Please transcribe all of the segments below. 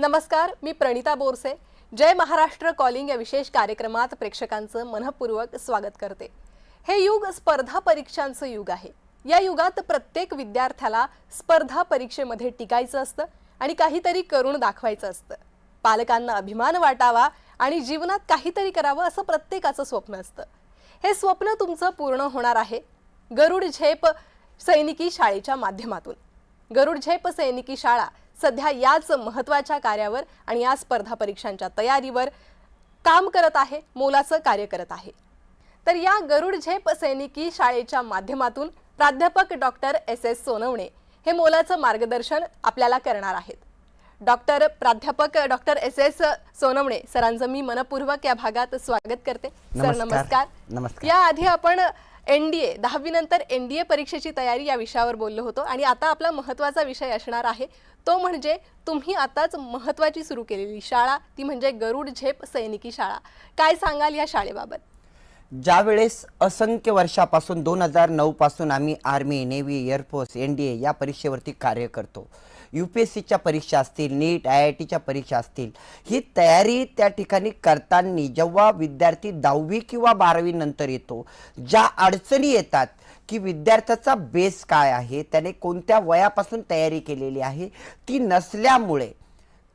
नमस्कार, मी प्रणिता बोरसे. जय महाराष्ट्र कॉलिंग या विशेष कार्यक्रमात प्रेक्षकांचं मनपूर्वक स्वागत करते. हे युग स्पर्धा परीक्षांचं युग आहे. या युगात प्रत्येक विद्यार्थ्याला स्पर्धा परीक्षेमध्ये टिकायचं असतं आणि काहीतरी करून दाखवायचं असतं. पालकांना अभिमान वाटावा आणि जीवनात काहीतरी करावं असं प्रत्येकाचं स्वप्न असतं. हे स्वप्न तुमचं पूर्ण होणार आहे गरुड झेप सैनिकी शाळेच्या माध्यमातून. गरुड झेप सैनिकी शाळा सध्या याच महत्त्वाच्या कार्यावर आणि या स्पर्धा परीक्षांच्या तयारीवर काम करत आहे, मोलाचं कार्य करत आहे. तर या गरुड झेप सैनिकी शाळेच्या माध्यमातून प्राध्यापक डॉक्टर SS सोनवणे हे मोलाचं मार्गदर्शन आपल्याला करणार आहेत. प्राध्यापक डॉक्टर SS सोनवणे सरांचं मी मनपूर्वक या भागात स्वागत करते. सर नमस्कार. नमस्कार. या आधी आपण NDA 10वी नंतर NDA परीक्षेची तयारी या विषयावर बोललो होतो आणि आता आपला महत्त्वाचा विषय असणार आहे तो म्हणजे तुम्ही आताच महत्त्वाची सुरू केलेली शाळा, ती म्हणजे गरुड झेप सैनिकी शाळा. काय सांगाल या शाळेबाबत? ज्यावेळेस असंख्य वर्षापासून 2009 पासून आम्ही आर्मी, नेव्ही, एअरफोर्स, NDA या परीक्षेवरती कार्य करतो. UPSCच्या परीक्षा असतील, नीट, IITच्या परीक्षा असतील, ही तयारी त्या ठिकाणी करताना जेव्हा विद्यार्थी 10वी किंवा 12वी नंतर येतो, ज्या अडचणी येतात की विद्यार्थ्याचा बेस काय आहे, त्याने कोणत्या वयापासून तयारी केलेली आहे, ती नसल्यामुळे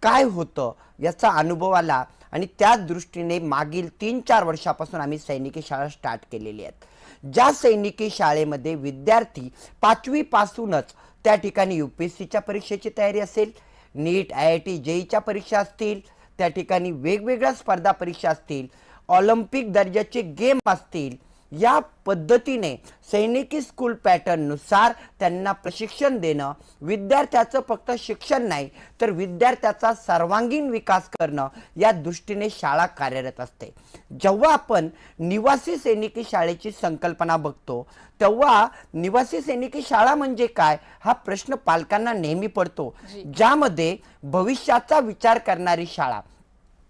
काय होतं याचा अनुभव आला आणि त्या दृष्टीने मागील 3-4 वर्षापासून आम्ही सैनिकी शाळा स्टार्ट केलेली आहेत. ज्या सैनिकी शाळेमध्ये विद्यार्थी 5वी पासूनच त्या ठिकाणी UPSCच्या परीक्षेची तयारी असेल, नीट, IIT, JEEच्या परीक्षा असतील, त्या ठिकाणी वेगवेगळ्या स्पर्धा परीक्षा असतील, ऑलिम्पिक दर्जाचे गेम असतील, या पद्धतीने सैनिकी स्कूल पॅटर्ननुसार त्यांना प्रशिक्षण देणं, विद्यार्थ्याचं फक्त शिक्षण नाही तर विद्यार्थ्याचा सर्वांगीण विकास करणं या दृष्टीने शाळा कार्यरत असते. जेव्हा आपण निवासी सैनिकी शाळेची संकल्पना बघतो तेव्हा निवासी सैनिकी शाळा म्हणजे काय हा प्रश्न पालकांना नेहमी पडतो. ज्यामध्ये भविष्याचा विचार करणारी शाळा,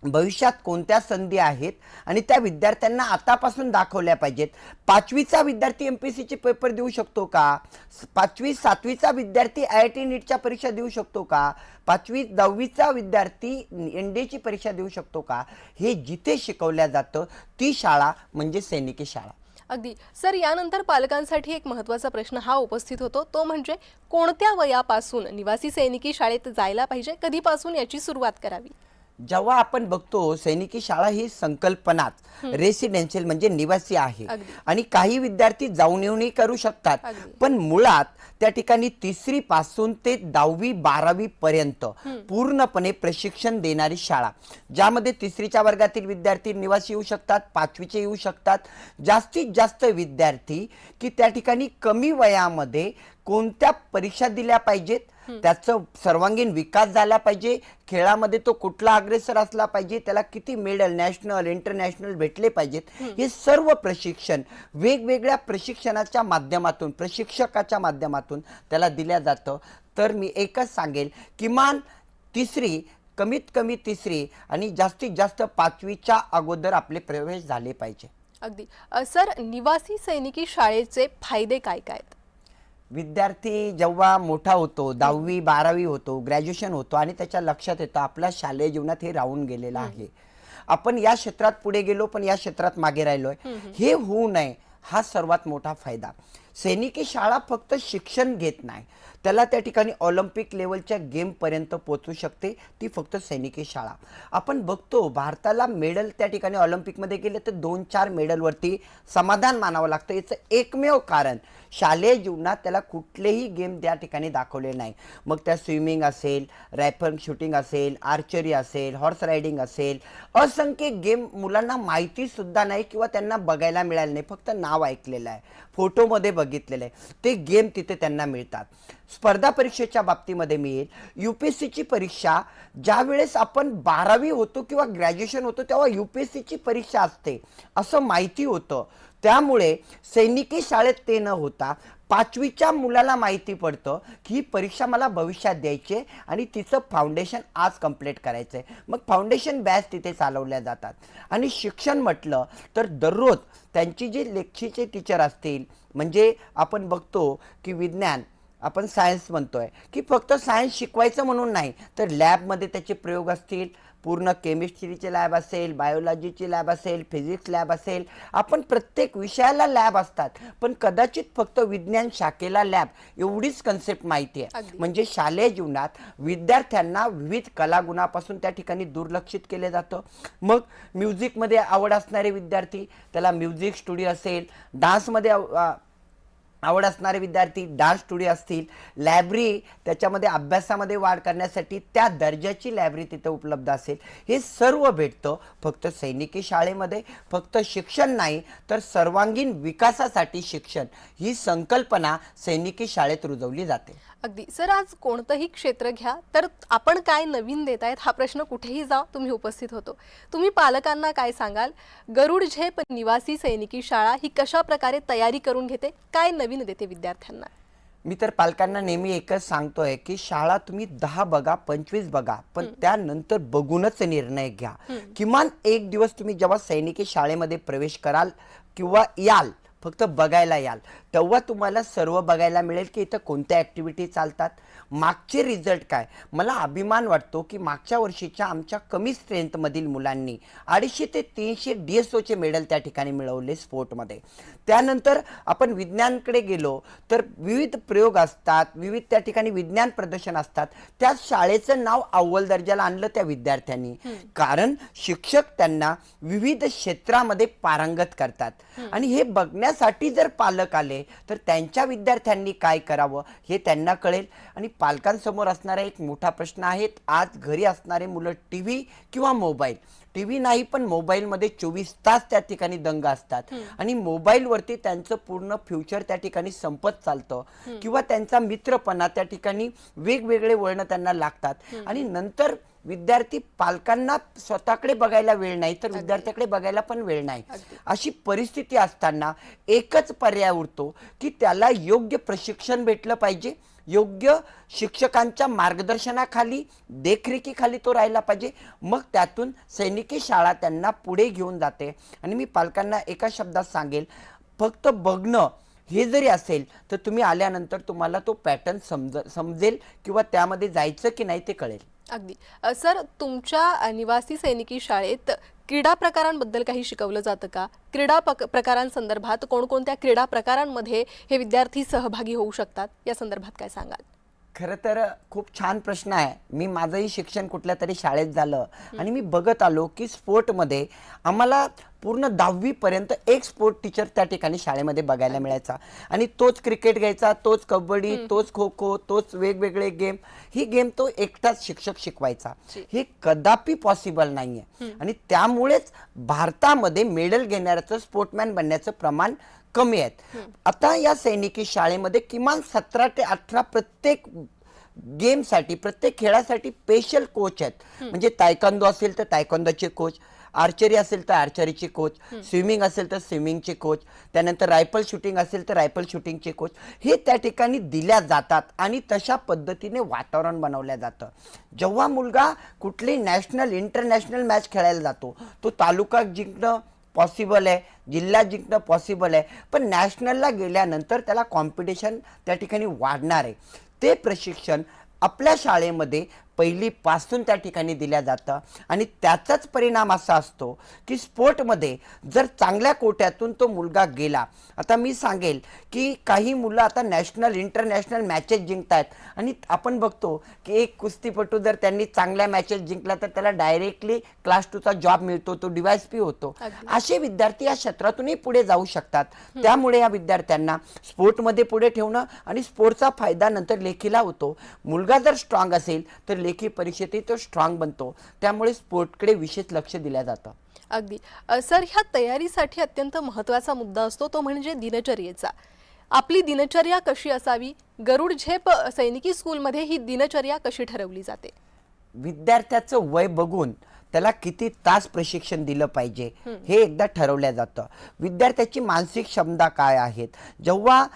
भविष्यात कोणत्या संधी आहेत आणि त्या विद्यार्थ्यांना आतापासून दाखवल्या पाहिजेत. 5वीचा विद्यार्थी MPSCचे पेपर देऊ शकतो का? 5वी 7वीचा विद्यार्थी IIT नीटच्या परीक्षा देऊ शकतो का? 5वी 10वीचा विद्यार्थी NDAची परीक्षा देऊ शकतो का? हे जिथे शिकवल्या जातं ती शाळा म्हणजे सैनिकी शाळा. अगदी सर, यानंतर पालकांसाठी एक महत्त्वाचा प्रश्न हा उपस्थित होतो, तो म्हणजे कोणत्या वयापासून निवासी सैनिकी शाळेत जायला पाहिजे, कधीपासून याची सुरुवात करावी? जेव्हा आपण बघतो सैनिकी शाळा ही संकल्पनाच रेसिडेन्शियल म्हणजे निवासी आहे आणि काही विद्यार्थी जाऊन येऊनही करू शकतात, पण मुळात त्या ठिकाणी 3री पासून ते 10वी 12वी पर्यंत पूर्णपणे प्रशिक्षण देणारी शाळा, ज्यामध्ये 3रीच्या वर्गातील विद्यार्थी निवासी येऊ शकतात, 5वीचे येऊ शकतात. जास्तीत जास्त विद्यार्थी की त्या ठिकाणी कमी वयामध्ये कोणत्या परीक्षा दिल्या पाहिजेत, त्याचा सर्वांगीण विकास झाला पाहिजे, खेळामध्ये तो कुठला अग्रेसर असला पाहिजे, त्याला किती मेडल नॅशनल इंटरनॅशनल भेटले पाहिजेत, हे सर्व प्रशिक्षण वेगवेगळ्या प्रशिक्षणाच्या माध्यमातून प्रशिक्षकाच्या माध्यमातून त्याला दिल्या जातं. तर मी एकच सांगेल, किमान 3री, कमीत कमी 3री आणि जास्तीत जास्त 5वीच्या अगोदर आपले प्रवेश झाले पाहिजे. अगदी सर, निवासी सैनिकी शाळेचे फायदे काय काय आहेत? विद्यार्थी जेव्हा मोठा होतो, 10वी 12वी होतो, ग्रॅज्युएशन होतो आणि त्याच्या लक्षात येतं आपल्या शालेय जीवनात हे राहून गेलेलं आहे, आपण या क्षेत्रात पुढे गेलो पण या क्षेत्रात मागे राहिलोय, हे होऊ नये हा सर्वात मोठा फायदा. सैनिकी शाळा फक्त शिक्षण घेत नाही, त्याला त्या ठिकाणी ऑलिम्पिक लेवलच्या गेमपर्यंत पोहोचू शकते ती फक्त सैनिकी शाळा. आपण बघतो भारताला मेडल त्या ठिकाणी ऑलिम्पिकमध्ये गेले तर 2-4 मेडलवरती समाधान मानावं लागतं. याचं एकमेव कारण शालेय जीवनात त्याला कुठलेही गेम त्या ठिकाणी दाखवले नाही. मग त्या स्विमिंग असेल, रायफल शूटिंग असेल, आर्चरी असेल, हॉर्स रायडिंग असेल, असंख्य गेम मुलांना माहिती सुद्धा नाही किंवा त्यांना बघायला मिळालं नाही, फक्त नाव ऐकलेलं आहे, फोटोमध्ये बघितलेलं आहे, ते गेम तिथे त्यांना मिळतात. स्पर्धा परीक्षेच्या बाबतीमध्ये मिळेल, UPSCची परीक्षा ज्यावेळेस आपण 12वी होतो किंवा ग्रॅज्युएशन होतो तेव्हा UPSCची परीक्षा असते असं माहिती होतं. त्यामुळे सैनिकी शाळेत ते न होता 5वीच्या मुलाला माहिती पडतं की ही परीक्षा मला भविष्यात द्यायची आणि तिचं फाउंडेशन आज कंप्लीट करायचं आहे. मग फाउंडेशन बॅच तिथे चालवल्या जातात. आणि शिक्षण म्हटलं तर दररोज त्यांची जे लेक्चरचे टीचर असतील, म्हणजे आपण बघतो की विज्ञान आपण सायन्स म्हणतोय की फक्त सायन्स शिकवायचं म्हणून नाही, तर लॅबमध्ये त्याचे प्रयोग असतील, पूर्ण केमिस्ट्रीचे लॅब असेल, बायोलॉजीची लॅब असेल, फिजिक्स लॅब असेल, आपण प्रत्येक विषयाला लॅब असतात, पण कदाचित फक्त विज्ञान शाखेला लॅब एवढीच कन्सेप्ट माहिती आहे. म्हणजे शालेय जीवनात विद्यार्थ्यांना विविध कलागुणापासून त्या ठिकाणी दुर्लक्षित केले जातं. मग म्युझिकमध्ये आवड असणारे विद्यार्थी, त्याला म्युझिक स्टुडिओ असेल, डान्समध्ये आवड असणारे विद्यार्थी डान्स स्टुडिओ असतील, लायब्ररी त्याच्यामध्ये अभ्यासामध्ये वाढ करण्यासाठी त्या दर्जाची लायब्ररी तिथे उपलब्ध असेल. हे सर्व भेटतं फक्त सैनिकी शाळेमध्ये. फक्त शिक्षण नाही तर सर्वांगीण विकासासाठी शिक्षण ही संकल्पना सैनिकी शाळेत रुजवली जाते. अगदी सर, आज कोणतंही क्षेत्र घ्या तर आपण काय नवीन देतायत हा प्रश्न कुठेही जा तुम्ही उपस्थित होतो. तुम्ही पालकांना काय सांगाल? गरुड झेप निवासी सैनिकी शाळा ही कशा प्रकारे तयारी करून घेते, काय नवीन देते विद्यार्थ्यांना? मी तर पालकांना नेहमी एकच सांगतोय की शाळा तुम्ही 10 बघा 25 बघा, पण त्यानंतर बघूनच निर्णय घ्या. किमान एक दिवस तुम्ही जेव्हा सैनिकी शाळेमध्ये प्रवेश कराल किंवा याल, फक्त बघायला याल, तेव्हा तुम्हाला सर्व बघायला मिळेल की इथं कोणत्या ॲक्टिव्हिटी चालतात, मागचे रिझल्ट काय. मला अभिमान वाटतो की मागच्या वर्षीच्या आमच्या कमी स्ट्रेंथमधील मुलांनी 250 ते 300 DSOचे मेडल त्या ठिकाणी मिळवले स्पोर्टमध्ये. त्यानंतर आपण विज्ञानकडे गेलो तर विविध प्रयोग असतात, विविध त्या ठिकाणी विज्ञान प्रदर्शन असतात. त्या शाळेचं नाव अव्वल दर्जाला आणलं त्या विद्यार्थ्यांनी, कारण शिक्षक त्यांना विविध क्षेत्रामध्ये पारंगत करतात. आणि हे बघण्यासाठी जर पालक आले तर त्यांच्या विद्यार्थ्यांनी काय करावं हे त्यांना कळेल. आणि पालकांसमोर असणारा एक मोठा प्रश्न आहे, आज घरी असणारे मुलं टीव्ही किंवा मोबाईल, टीव्ही नाही पण मोबाईलमध्ये 24 तास त्या ठिकाणी दंग असतात आणि मोबाईलवरती त्यांचं पूर्ण फ्युचर त्या ठिकाणी संपत चालतं किंवा त्यांचा मित्रपणा त्या ठिकाणी वेगवेगळे वळण त्यांना लागतात. आणि नंतर विद्यार्थी पालकांना स्वतःकडे बघायला वेळ नाही तर विद्यार्थ्याकडे बघायला पण वेळ नाही. अशी परिस्थिती असताना एकच पर्याय उरतो की त्याला योग्य प्रशिक्षण भेटलं पाहिजे, योग्य शिक्षकांच्या मार्गदर्शनाखाली देखरेखीखाली तो राहिला पाहिजे. मग त्यातून सैनिकी शाळा त्यांना पुढे घेऊन जाते. आणि मी पालकांना एका शब्दात सांगेल, फक्त बघणं हे जरी असेल तर तुम्ही आल्यानंतर तुम्हाला तो पॅटर्न समजेल किंवा त्यामध्ये जायचं की नाही ते कळेल. अगदी सर, तुमच्या निवासी सैनिकी शाळेत क्रीडा प्रकारांबद्दल काही शिकवलं जातं का? क्रीडा प्रकारांसंदर्भात कोणकोणत्या क्रीडा प्रकारांमध्ये हे विद्यार्थी सहभागी होऊ शकतात या संदर्भात काय सांगाल? खरं तर खूप छान प्रश्न आहे. मी माझंही शिक्षण कुठल्या तरी शाळेत झालं आणि मी बघत आलो की स्पोर्टमध्ये आम्हाला पूर्ण 10वी पर्यंत एक स्पोर्ट टीचर त्या ठिकाणी शाळेमध्ये बघायला मिळायचा आणि तोच क्रिकेट घ्यायचा, तोच कबड्डी, तोच खो खो, तोच वेगवेगळे गेम, ही गेम तो एकटाच शिक्षक शिकवायचा. हे कदापि पॉसिबल नाहीये आणि त्यामुळेच भारतामध्ये मेडल घेणाऱ्याचं स्पोर्टमॅन बनण्याचं प्रमाण कमी आहेत. आता या सैनिकी शाळेमध्ये किमान 17 ते 18 प्रत्येक गेमसाठी, प्रत्येक खेळासाठी स्पेशल कोच आहेत. म्हणजे तायकांदो असेल तर तायकांदोचे कोच, आर्चरी असेल तर आर्चरीचे कोच, स्विमिंग असेल तर स्विमिंगचे कोच, त्यानंतर रायफल शूटिंग असेल तर रायफल शूटिंगचे कोच, हे त्या ठिकाणी दिल्या जातात आणि तशा पद्धतीने वातावरण बनवलं जातं. जेव्हा मुलगा कुठली नॅशनल इंटरनॅशनल मॅच खेळायला जातो, तो तालुका जिंकणं पॉसिबल आहे, जिल्हा जिंकणं पॉसिबल आहे, पण नॅशनलला गेल्यानंतर त्याला कॉम्पिटिशन त्या ठिकाणी वाढणार आहे. ते प्रशिक्षण आपल्या शाळेमध्ये पहिलीपासून त्या ठिकाणी दिल्या जातं आणि त्याचाच परिणाम असा असतो की स्पोर्टमध्ये जर चांगल्या कोट्यातून तो मुलगा गेला, आता मी सांगेल की काही मुलं आता नॅशनल इंटरनॅशनल मॅचेस जिंकतायत आणि आपण बघतो की एक कुस्तीपटू जर त्यांनी चांगल्या मॅचेस जिंकला तर त्याला डायरेक्टली क्लास 2चा जॉब मिळतो, तो DYSP होतो. असे विद्यार्थी या क्षेत्रातूनही पुढे जाऊ शकतात. त्यामुळे या विद्यार्थ्यांना स्पोर्टमध्ये पुढे ठेवणं आणि स्पोर्टचा फायदा नंतर लेखीला होतो. मुलगा जर स्ट्रॉंग असेल तर लेखी परीक्षेतही तो स्ट्रॉंग बनतो. त्यामुळे स्पोर्टकडे विशेष लक्ष दिलं जातं. अगदी सर, ह्या तयारीसाठी अत्यंत महत्त्वाचा मुद्दा असतो तो म्हणजे दिनचर्येचा. आपली दिनचर्या कशी असावी? गरुड झेप सैनिकी स्कूलमध्ये ही दिनचर्या कशी ठरवली जाते? विद्यार्थ्याचं वय बघून त्याला किती तास प्रशिक्षण दिलं पाहिजे हे एकदा ठरवलं जातं. विद्यार्थ्याची मानसिक क्षमता काय आहेत, जेव्हा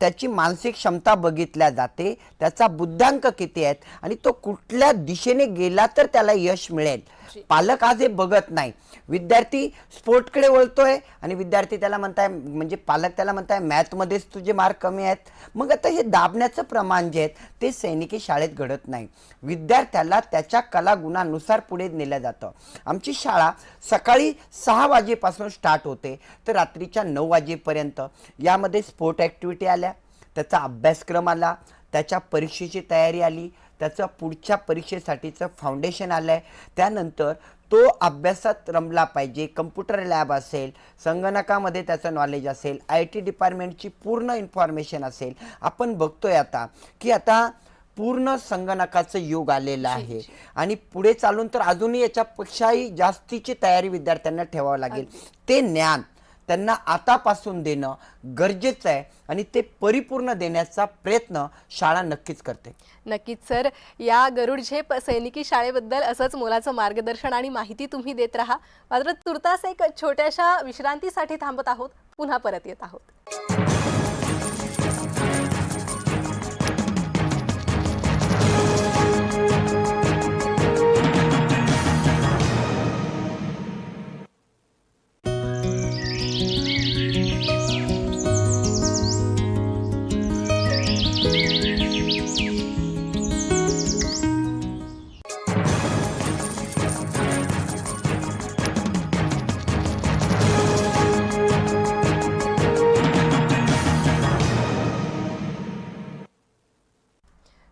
त्याची मानसिक क्षमता बघितल्या जाते, त्याचा बुद्ध्यांक किती आहेत आणि तो कुठल्या दिशेने गेला तर त्याला यश मिळेल. पालक आज हे बघत नाही. विद्यार्थी स्पोर्टकडे वळतोय आणि विद्यार्थी त्याला म्हणताय, म्हणजे पालक त्याला म्हणताय मॅथमध्येच तुझे मार्क कमी आहेत. मग आता हे दाबण्याचं प्रमाण जे आहे ते सैनिकी शाळेत घडत नाही. विद्यार्थ्याला त्याच्या कलागुणानुसार पुढे नेलं जातं. आमची शाळा सकाळी 6 वाजेपासून स्टार्ट होते तर रात्रीच्या 9 वाजेपर्यंत. यामध्ये स्पोर्ट ॲक्टिव्हिटी आल्या, त्याचा अभ्यासक्रम आला, त्याच्या परीक्षेची तयारी आली, त्याचं पुढच्या परीक्षेसाठीचं फाउंडेशन आलं आहे. त्यानंतर तो अभ्यासात रमला पाहिजे. कम्प्युटर लॅब असेल, संगणकामध्ये त्याचं नॉलेज असेल, IT डिपार्टमेंटची पूर्ण इन्फॉर्मेशन असेल. आपण बघतोय आता की आता पूर्ण संगणकाचं युग आलेलं आहे आणि पुढे चालून तर अजूनही याच्यापेक्षाही जास्तीची तयारी विद्यार्थ्यांना ठेवावं लागेल. ते ज्ञान त्यांना आतापासून देणं गरजेचं आहे आणि ते परिपूर्ण देण्याचा प्रयत्न शाळा नक्कीच करते. नक्कीच सर, या गरुड झेप सैनिकी शाळेबद्दल असंच मोलाचं मार्गदर्शन आणि माहिती तुम्ही देत राहा. मात्र तुर्तास एक छोट्याशा विश्रांतीसाठी थांबत आहोत, पुन्हा परत येत आहोत.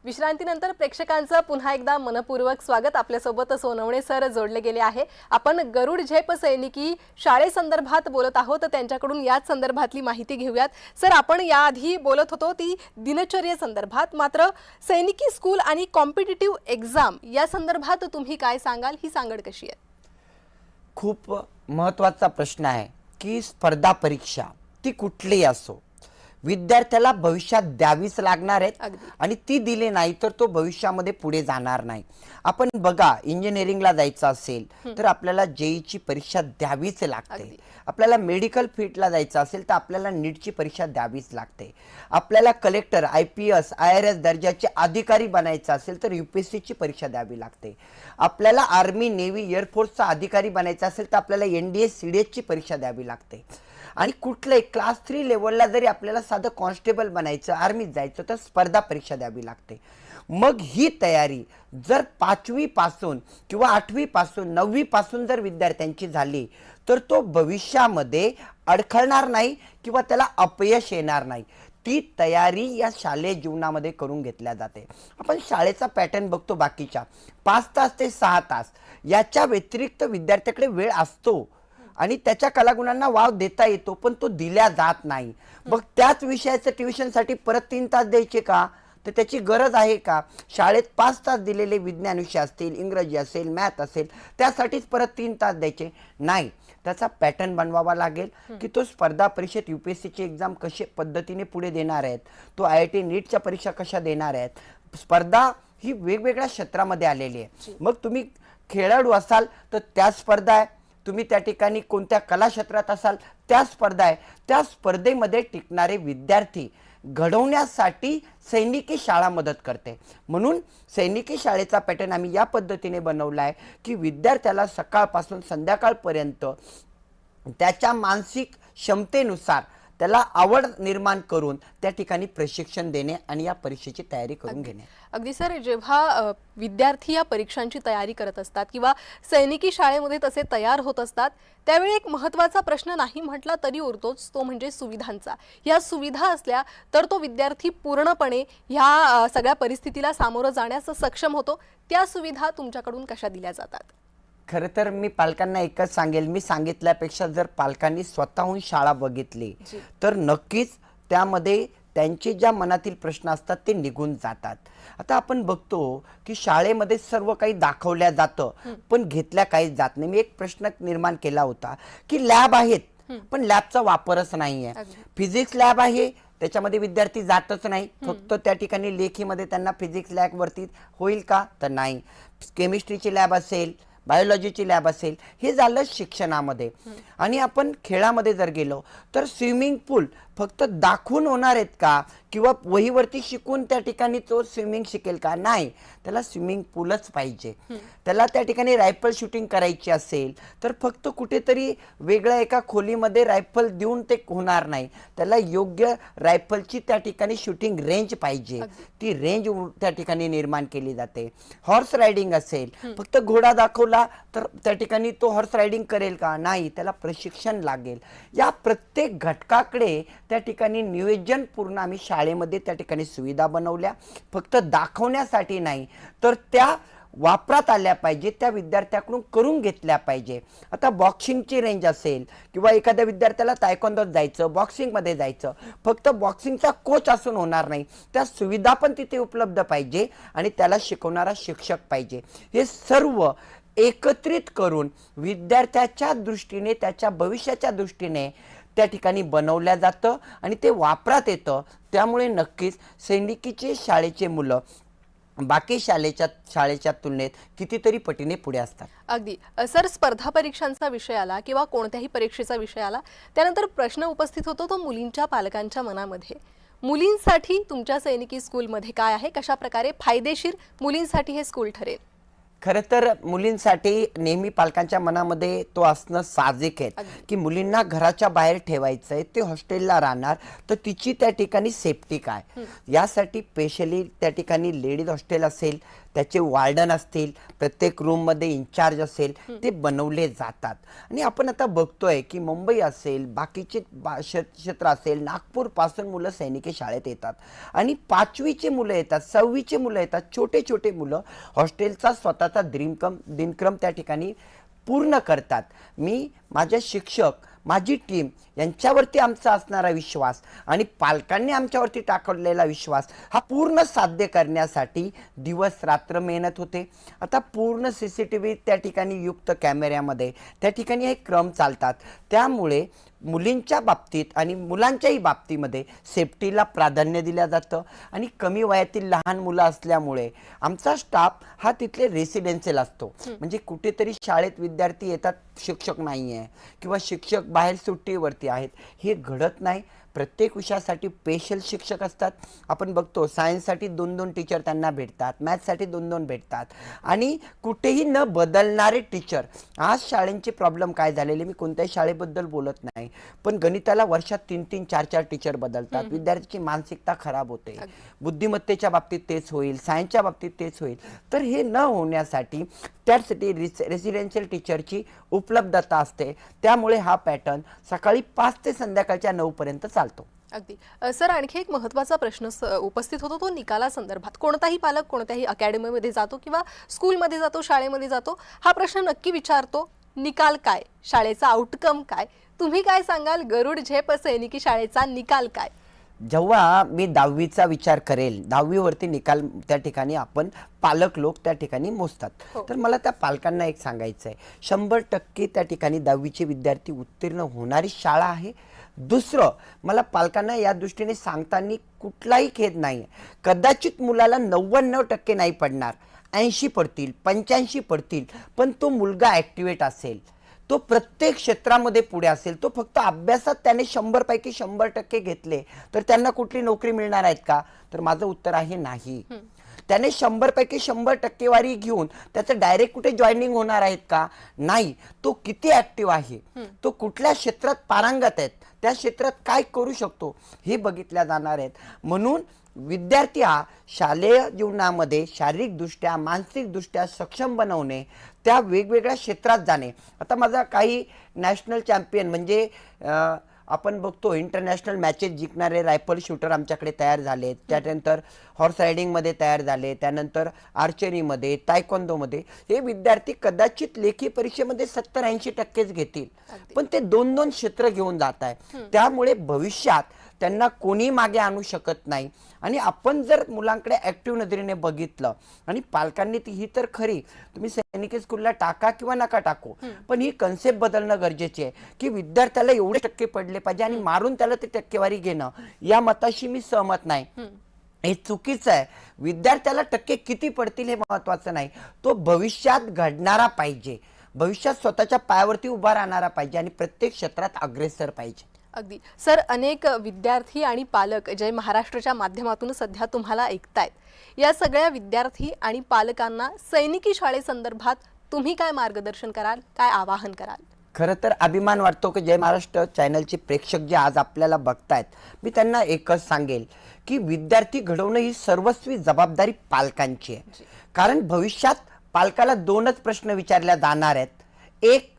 विश्रांतीनंतर प्रेक्षकांचं पुन्हा एकदा मनपूर्वक स्वागत. आपल्यासोबत सोनवणे सर जोडले गेले आहे. आपण गरुड झेप सैनिकी शाळेसंदर्भात बोलत आहोत, त्यांच्याकडून याच संदर्भातली माहिती घेऊयात. सर, आपण याआधी बोलत होतो ती दिनचर्येसंदर्भात, मात्र सैनिकी स्कूल आणि कॉम्पिटिटिव्ह एक्झाम या संदर्भात तुम्ही काय सांगाल? ही सांगड कशी आहे? खूप महत्त्वाचा प्रश्न आहे की स्पर्धा परीक्षा ती कुठलीही असो विद्यार्थ्याला भविष्यात द्यावीच लागणार आहेत आणि ती दिली नाही तर तो भविष्यामध्ये पुढे जाणार नाही. आपण बघा, इंजिनिअरिंगला जायचं असेल तर आपल्याला जेईची परीक्षा द्यावीच लागते. आपल्याला मेडिकल फील्डला जायचं असेल तर आपल्याला नीटची परीक्षा द्यावीच लागते. आपल्याला कलेक्टर, IPS, IRS दर्जाचे अधिकारी बनायचं असेल तर UPSCची परीक्षा द्यावी लागते. आपल्याला आर्मी, नेव्ही, एअरफोर्सचा अधिकारी बनायचं असेल तर आपल्याला NDA, CDSची परीक्षा द्यावी लागते. आणि कुठल्याही क्लास 3 लेवलला जरी आपल्याला साधं कॉन्स्टेबल बनायचं, आर्मीत जायचं तर स्पर्धा परीक्षा द्यावी लागते. मग ही तयारी जर 5वी पासून किंवा 8वी पासून 9वी पासून जर विद्यार्थ्यांची झाली तर तो भविष्यामध्ये अडखळणार नाही किंवा त्याला अपयश येणार नाही. ती तयारी या शालेय जीवनामध्ये करून घेतल्या जाते. आपण शाळेचा पॅटर्न बघतो बाकीच्या 5 तास ते 6 तास, याच्या व्यतिरिक्त विद्यार्थ्याकडे वेळ असतो आणि त्याच्या कलागुणांना वाव देता येतो, पण तो दिल्या जात नाही. मग त्याच विषयाचं ट्युशनसाठी परत 3 तास द्यायचे का? तर त्याची गरज आहे का? शाळेत 5 तास दिलेले विज्ञान विषय असतील, इंग्रजी असेल, मॅथ असेल, त्यासाठीच परत 3 तास द्यायचे नाही. त्याचा पॅटर्न बनवावा लागेल की तो स्पर्धा परीक्षेत UPSCची एक्झाम कशा पद्धतीने पुढे देणार आहेत, तो IIT नीटच्या परीक्षा कशा देणार आहेत. स्पर्धा ही वेगवेगळ्या क्षेत्रामध्ये आलेली आहे. मग तुम्ही खेळाडू असाल तर त्या स्पर्धा आहे, तुम्ही त्या ठिकाणी कोणत्या कला क्षेत्रात असाल त्या स्पर्धा आहे. त्या स्पर्धेमध्ये टिकणारे विद्यार्थी घडवण्यासाठी सैनिकी शाळा मदत करते. म्हणून सैनिकी शाळेचा पॅटर्न आम्ही या पद्धतीने बनवला आहे की विद्यार्थ्याला सकाळपासून संध्याकाळपर्यंत त्याच्या मानसिक क्षमतेनुसार त्याला आवड निर्माण करून त्या ठिकाणी प्रशिक्षण देणे आणि या परीक्षेची तयारी करून घेणे. अगदी सर, जेव्हा विद्यार्थी या परीक्षांची तयारी करत असतात किंवा सैनिकी शाळेमध्ये तसे तयार होत असतात त्यावेळी एक महत्त्वाचा प्रश्न नाही म्हटला तरी उरतोच, तो म्हणजे सुविधांचा. या सुविधा असल्या तर तो विद्यार्थी पूर्णपणे ह्या सगळ्या परिस्थितीला सामोरं जाण्यास सक्षम होतो. त्या सुविधा तुमच्याकडून कशा दिल्या जातात? खरं तर मी पालकांना एकच सांगेल, मी सांगितल्यापेक्षा जर पालकांनी स्वतःहून शाळा बघितली तर नक्कीच त्यामध्ये त्यांचे ज्या मनातील प्रश्न असतात ते निघून जातात. आता आपण बघतो की शाळेमध्ये सर्व काही दाखवल्या जातं पण घेतल्या काहीच जात नाही. मी एक प्रश्न निर्माण केला होता की लॅब आहेत पण लॅबचा वापरच नाही आहे. फिजिक्स लॅब आहे त्याच्यामध्ये विद्यार्थी जातच नाही, फक्त त्या ठिकाणी लेखीमध्ये त्यांना फिजिक्स लॅब वरती होईल का? तर नाही. केमिस्ट्रीची लॅब असेल, बायोलॉजीची लॅब असेल, हे झालं शिक्षणामध्ये. आणि आपण खेळामध्ये जर गेलो तर स्विमिंग पूल फक्त दाखवून होणार आहेत का, किंवा वहीवरती शिकून त्या ठिकाणी तो स्विमिंग शिकेल का? नाही, त्याला स्विमिंग पूलच पाहिजे. त्याला त्या ठिकाणी रायफल शूटिंग करायची असेल तर फक्त कुठेतरी वेगळ्या एका खोलीमध्ये रायफल देऊन ते होणार नाही. त्याला योग्य रायफलची त्या ठिकाणी शूटिंग रेंज पाहिजे. ती रेंज त्या ठिकाणी निर्माण केली जाते. हॉर्स रायडिंग असेल, फक्त घोडा दाखवला तर त्या ठिकाणी तो हॉर्स रायडिंग करेल का? नाही, त्याला प्रशिक्षण लागेल. या प्रत्येक घटकाकडे त्या ठिकाणी नियोजनपूर्ण आम्ही शाळेमध्ये त्या ठिकाणी सुविधा बनवल्या. फक्त दाखवण्यासाठी नाही, तर त्या वापरात आल्या पाहिजे, त्या विद्यार्थ्याकडून करून घेतल्या पाहिजे. आता बॉक्सिंगची रेंज असेल किंवा एखाद्या विद्यार्थ्याला तायक्वांदोत जायचं, बॉक्सिंगमध्ये जायचं, फक्त बॉक्सिंगचा कोच असून होणार नाही. त्या सुविधा पण तिथे उपलब्ध पाहिजे आणि त्याला शिकवणारा शिक्षक पाहिजे. हे सर्व एकत्रित करून विद्यार्थ्याच्या दृष्टीने, त्याच्या भविष्याच्या दृष्टीने त्या ठिकाणी बनवल्या जातं आणि ते वापरात येतं. त्यामुळे नक्कीच सैनिकीचे शाळेचे मुलं बाकी शाळेच्या तुलनेत कितीतरी पटीने पुढे असतात. अगदी सर, स्पर्धा परीक्षांचा विषय आला किंवा कोणत्याही परीक्षेचा विषय आला त्यानंतर प्रश्न उपस्थित होतो तो मुलींच्या पालकांच्या मनामध्ये. मुलींसाठी तुमच्या सैनिकी स्कूलमध्ये काय आहे, कशा प्रकारे फायदेशीर मुलींसाठी हे स्कूल ठरेल? खरं तर मुलींसाठी नेहमी पालकांच्या मनामध्ये तो असणं साहजिक आहे की मुलींना घराच्या बाहेर ठेवायचं आहे, ते हॉस्टेलला राहणार, तर तिची त्या ठिकाणी सेफ्टी काय. यासाठी स्पेशली त्या ठिकाणी लेडीज हॉस्टेल असेल, त्याचे वार्डन असतील, प्रत्येक रूममध्ये इन्चार्ज असेल, ते बनवले जातात. आणि आपण आता बघतोय की मुंबई असेल, बाकीचे क्षेत्र असेल, नागपूरपासून मुलं सैनिकी शाळेत येतात आणि 5वीचे मुलं येतात, 6वीचे मुलं येतात, छोटे छोटे मुलं हॉस्टेलचा स्वतःचा दिनक्रम त्या ठिकाणी पूर्ण करतात. मी, माझे शिक्षक, माझी टीम यांच्यावरती आमचा असणारा विश्वास आणि पालकांनी आमच्यावरती टाकलेला विश्वास हा पूर्ण साध्य करण्यासाठी दिवस रात्र मेहनत होते. आता पूर्ण CCTV त्या ठिकाणी युक्त कॅमेऱ्यामध्ये त्या ठिकाणी हे क्रम चालतात. त्यामुळे मुलींच्या बाबतीत आणि मुलांच्याही बाबतीमध्ये सेफ्टीला प्राधान्य दिलं जातं आणि कमी वयातील लहान मुलं असल्यामुळे आमचा स्टाफ हा तिथले रेसिडेन्शियल असतो. म्हणजे कुठेतरी शाळेत विद्यार्थी येतात, शिक्षक नाही आहे किंवा शिक्षक बाहेर सुट्टीवरती आहेत, हे घडत नाही. प्रत्येक विषयासाठी स्पेशल शिक्षक असतात. आपण बघतो सायन्ससाठी 2-2 टीचर त्यांना भेटतात, मॅथ्ससाठी 2-2 भेटतात आणि कुठेही न बदलणारे टीचर. आज शाळेंचे प्रॉब्लेम काय झालेले, मी कोणत्याही शाळेबद्दल बोलत नाही, पण गणिताला वर्षात 3-3, 4-4 टीचर बदलतात. विद्यार्थ्याची मानसिकता खराब होते. बुद्धिमत्तेच्या बाबतीत तेच होईल, सायन्सच्या बाबतीत तेच होईल. तर हे न होण्यासाठी त्यासाठी रेसिडेन्शियल टीचरची उपलब्धता असते. त्यामुळे हा पॅटर्न सकाळी 5 ते संध्याकाळच्या 9 पर्यंत चालतो. अगदी सर, आणखी एक महत्त्वाचा प्रश्न उपस्थित होतो तो निकाला संदर्भात. कोणताही पालक कोणत्याही अकॅडमीमध्ये जातो किंवा स्कूलमध्ये जातो, शाळेमध्ये जातो, हा प्रश्न नक्की विचारतो, निकाल काय, शाळेचा आउटकम काय. तुम्ही काय सांगाल, गरुड झेप सैनिकी शाळेचा निकाल काय? जेव्हा मी 10वीचा विचार करेल, 10वीवरती निकाल त्या ठिकाणी आपण पालक लोक त्या ठिकाणी मोजतात, तर मला त्या पालकांना एक सांगायचं आहे, 100% त्या ठिकाणी 10वीचे विद्यार्थी उत्तीर्ण होणारी शाळा आहे. दुसरं, मला पालकांना या दृष्टीने सांगताना कुठलाही खेद नाही. कदाचित मुलाला 99% नाही पडणार, 80 पडतील, 85 पडतील, पण तो मुलगा ॲक्टिवेट असेल, तो प्रत्येक क्षेत्रामध्ये पुढे असेल, तो फक्त अभ्यासात त्याने 100 पैकी 100% घेतले तर त्यांना कुठली नोकरी मिळणार आहेत का? तर माझं उत्तर आहे नाही. त्याने 100 पैकी 100 टक्केवारी घेऊन त्याचं डायरेक्ट कुठे जॉईनिंग होणार आहेत का? नाही. तो किती ऍक्टिव्ह आहे, तो कुठल्या क्षेत्रात पारंगत आहेत, त्या क्षेत्रात काय करू शकतो हे बघितल्या जाणार आहेत. म्हणून विद्यार्थी हा शालेय जीवनामध्ये शारीरिकदृष्ट्या, मानसिकदृष्ट्या सक्षम बनवणे, त्या वेगवेगळ्या क्षेत्रात जाणे. आता माझा काही नॅशनल चॅम्पियन म्हणजे आपण बघतो इंटरनॅशनल मॅचेस जिंकणारे रायफल शूटर आमच्याकडे तयार झाले, त्यानंतर हॉर्स रायडिंगमध्ये तयार झाले, त्यानंतर आर्चरीमध्ये, तायक्वांदोमध्ये. हे विद्यार्थी कदाचित लेखी परीक्षेमध्ये 70-80% घेतील, पण ते 2-2 क्षेत्र घेऊन जात आहे. त्यामुळे भविष्यात त्यांना कोणी मागे आणू शकत नाही. आणि आपण जर मुलांकडे ऍक्टिव्ह नजरेने बघितलं आणि पालकांनी ही तर खरी, तुम्ही सैनिकी स्कूलला टाका किंवा नका टाकू, पण ही कन्सेप्ट बदलणं गरजेचे आहे की विद्यार्थ्याला एवढे टक्के पडले पाहिजे आणि मारून त्याला ते टक्केवारी घेणं, या मताशी मी सहमत नाही. हे चुकीचं आहे. विद्यार्थ्याला टक्के किती पडतील हे महत्वाचं नाही, तो भविष्यात घडणारा पाहिजे, भविष्यात स्वतःच्या पायावरती उभा राहणारा पाहिजे आणि प्रत्येक क्षेत्रात अग्रेसर पाहिजे. अगदी सर, अनेक विद्यार्थी आणि पालक जय महाराष्ट्राच्या माध्यमातून सध्या तुम्हाला ऐकतायत. या सगळ्या विद्यार्थी आणि पालकांना सैनिकी शाळेसंदर्भात तुम्ही काय मार्गदर्शन कराल, काय आवाहन कराल? खरं तर अभिमान वाटतो की जय महाराष्ट्र चॅनलचे प्रेक्षक जे आज आपल्याला बघतायत, मी त्यांना एकच सांगेल की विद्यार्थी घडवणं ही सर्वस्वी जबाबदारी पालकांची आहे. कारण भविष्यात पालकाला दोनच प्रश्न विचारल्या जाणार आहेत. एक,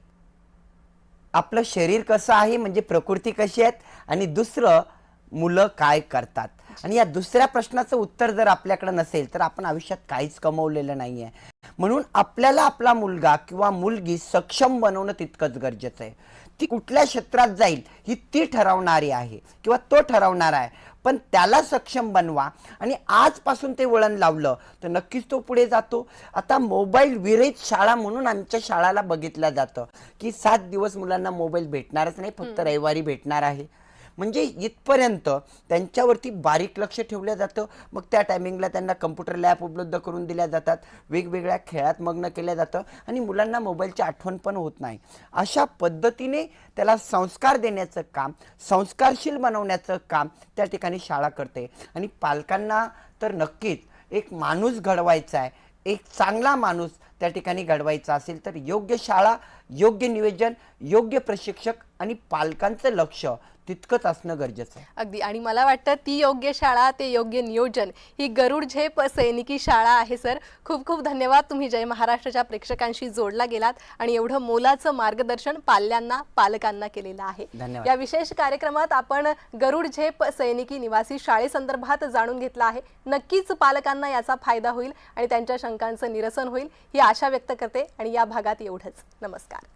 आपलं शरीर कसं आहे म्हणजे प्रकृती कशी आहे, आणि दुसरं, मुलं काय करतात. आणि या दुसऱ्या प्रश्नाचं उत्तर जर आपल्याकडे नसेल तर आपण आयुष्यात काहीच कमवलेलं नाहीये. म्हणून आपल्याला आपला मुलगा किंवा मुलगी सक्षम बनवणं तितकंच गरजेचं आहे. ती कुठल्या क्षेत्रात जाईल ही ती ठरवणारी आहे किंवा तो ठरवणार आहे, पण त्याला सक्षम बनवा. आणि आजपासून ते वळण लावलं तर नक्कीच तो पुढे जातो. आता मोबाईल विरहित शाळा म्हणून आमच्या शाळेला बघितलं जातं की 7 दिवस मुलांना मोबाईल भेटणारच नाही, फक्त रविवारी भेटणार आहे. म्हणजे इथपर्यंत त्यांच्यावरती बारीक लक्ष ठेवलं जातं. मग त्या टायमिंगला त्यांना कम्प्युटर लॅब उपलब्ध करून दिल्या जातात, वेगवेगळ्या खेळात मग्न केल्या जातं आणि मुलांना मोबाईलची आठवण पण होत नाही. अशा पद्धतीने त्याला संस्कार देण्याचं काम, संस्कारशील बनवण्याचं काम त्या ठिकाणी शाळा करते. आणि पालकांना तर नक्कीच एक माणूस घडवायचा आहे, एक चांगला माणूस त्या ठिकाणी घडवायचा असेल तर योग्य शाळा, योग्य नियोजन, योग्य प्रशिक्षक आणि पालकांचं लक्ष तितकंच असणं गरजेचं आहे. अगदी. आणि मला वाटतं ती योग्य शाळा, ते योग्य नियोजन ही गरुड झेप सैनिकी शाळा आहे. सर, खूप खूप धन्यवाद. तुम्ही जय महाराष्ट्राच्या प्रेक्षकांशी जोडला गेलात आणि एवढं मोलाचं मार्गदर्शन पाल्यांना, पालकांना केलेलं आहे. धन्यवाद. या विशेष कार्यक्रमात आपण गरुड झेप सैनिकी निवासी शाळेसंदर्भात जाणून घेतलं आहे. नक्कीच पालकांना याचा फायदा होईल आणि त्यांच्या शंकांचं निरसन होईल ही आशा व्यक्त करते. आणि या भागात एवढंच. नमस्कार.